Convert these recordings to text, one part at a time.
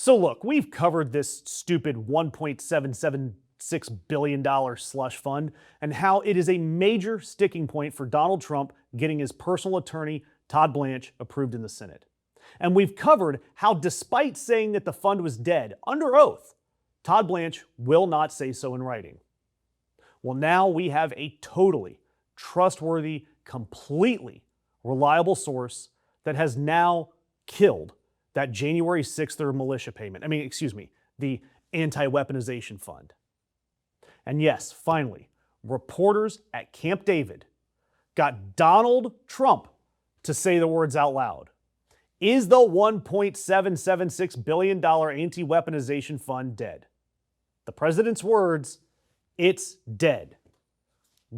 So look, we've covered this stupid $1.776 billion slush fund and how it is a major sticking point for Donald Trump getting his personal attorney, Todd Blanche, approved in the Senate. And we've covered how, despite saying that the fund was dead under oath, Todd Blanche will not say so in writing. Well, now we have a totally trustworthy, completely reliable source that has now killed that January 6th militia payment. The Anti-Weaponization Fund. And yes, finally, reporters at Camp David got Donald Trump to say the words out loud. Is the $1.776 billion Anti-Weaponization Fund dead? The president's words, it's dead.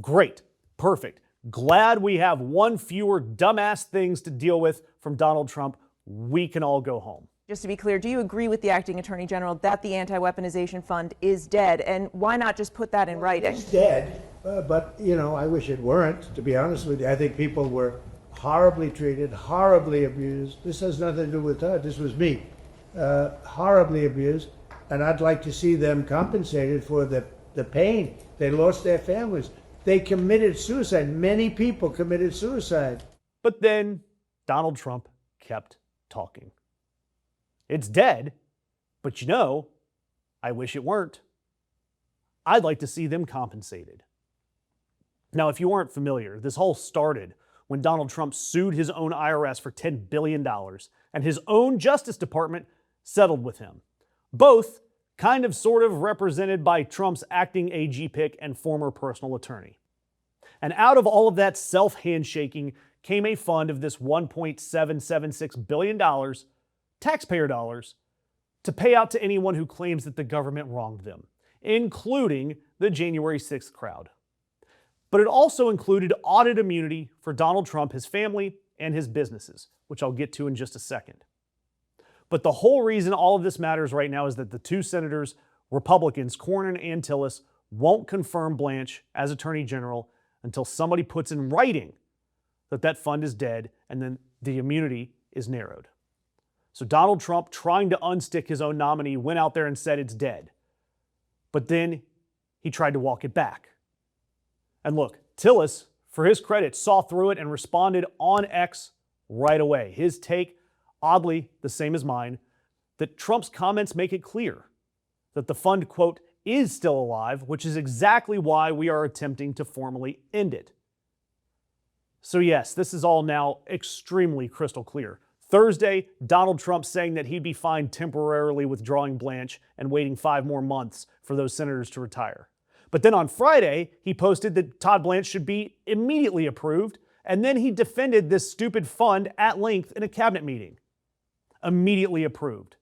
Great, perfect. Glad we have one fewer dumbass things to deal with from Donald Trump. We can all go home. Just to be clear, do you agree with the acting attorney general that the Anti-Weaponization Fund is dead? And why not just put that in writing? It's dead, but, I wish it weren't, to be honest with you. I think people were horribly treated, horribly abused. This has nothing to do with Todd. This was me. Horribly abused. And I'd like to see them compensated for the pain. They lost their families. They committed suicide. Many people committed suicide. But then Donald Trump kept talking. It's dead, but I wish it weren't. I'd like to see them compensated. Now, if you aren't familiar, this all started when Donald Trump sued his own IRS for $10 billion and his own Justice Department settled with him. Both sort of represented by Trump's acting AG pick and former personal attorney. And out of all of that self-handshaking came a fund of this $1.776 billion, taxpayer dollars, to pay out to anyone who claims that the government wronged them, including the January 6th crowd. But it also included audit immunity for Donald Trump, his family, and his businesses, which I'll get to in just a second. But the whole reason all of this matters right now is that the two senators, Republicans, Cornyn and Tillis, won't confirm Blanche as Attorney General until somebody puts in writing that that fund is dead and then the immunity is narrowed. So Donald Trump, trying to unstick his own nominee, went out there and said it's dead. But then he tried to walk it back. And look, Tillis, for his credit, saw through it and responded on X right away. His take, oddly the same as mine, that Trump's comments make it clear that the fund, quote, is still alive, which is exactly why we are attempting to formally end it. So yes, this is all now extremely crystal clear. Thursday, Donald Trump saying that he'd be fine temporarily withdrawing Blanche and waiting 5 more months for those senators to retire. But then on Friday, he posted that Todd Blanche should be immediately approved, and then he defended this stupid fund at length in a cabinet meeting. Immediately approved.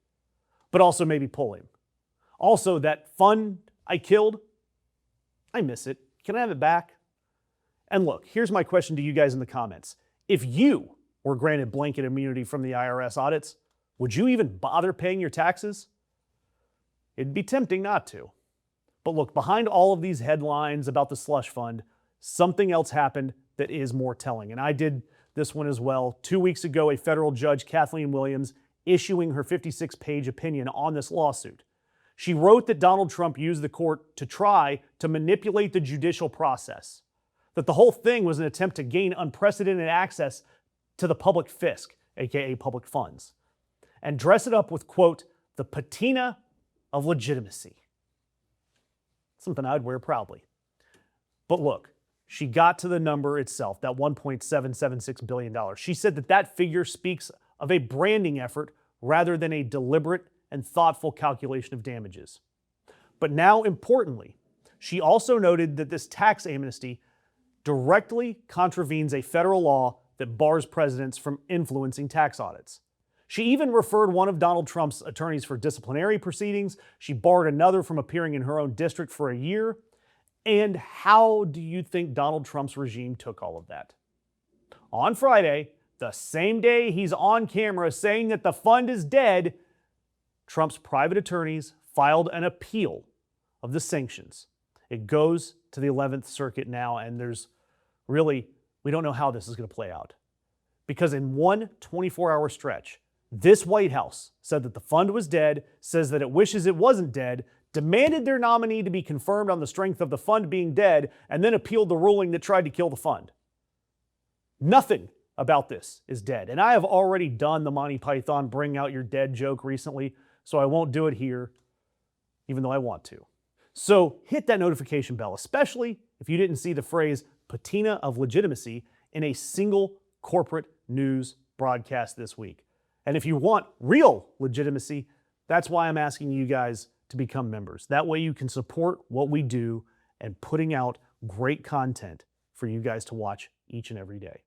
But also maybe pull him. Also, that fund I killed, I miss it. Can I have it back? And look, here's my question to you guys in the comments. If you were granted blanket immunity from the IRS audits, would you even bother paying your taxes? It'd be tempting not to. But look, behind all of these headlines about the slush fund, something else happened that is more telling. And I did this one as well. 2 weeks ago, a federal judge, Kathleen Williams, issuing her 56-page opinion on this lawsuit. She wrote that Donald Trump used the court to try to manipulate the judicial process, that the whole thing was an attempt to gain unprecedented access to the public fisc, aka public funds, and dress it up with, quote, the patina of legitimacy. Something I'd wear proudly. But look, she got to the number itself, that $1.776 billion. She said that that figure speaks of a branding effort rather than a deliberate and thoughtful calculation of damages. But now, importantly, she also noted that this tax amnesty directly contravenes a federal law that bars presidents from influencing tax audits. She even referred one of Donald Trump's attorneys for disciplinary proceedings. She barred another from appearing in her own district for a year. And how do you think Donald Trump's regime took all of that? On Friday, the same day he's on camera saying that the fund is dead, Trump's private attorneys filed an appeal of the sanctions. It goes to the 11th Circuit now, and we don't know how this is going to play out. Because in one 24-hour stretch, This White House said that the fund was dead, says that it wishes it wasn't dead, demanded their nominee to be confirmed on the strength of the fund being dead, and then appealed the ruling that tried to kill the fund. Nothing about this is dead. And I have already done the Monty Python bring out your dead joke recently, so I won't do it here, even though I want to. So hit that notification bell, especially if you didn't see the phrase patina of legitimacy in a single corporate news broadcast this week. And if you want real legitimacy, that's why I'm asking you guys to become members. That way you can support what we do and putting out great content for you guys to watch each and every day.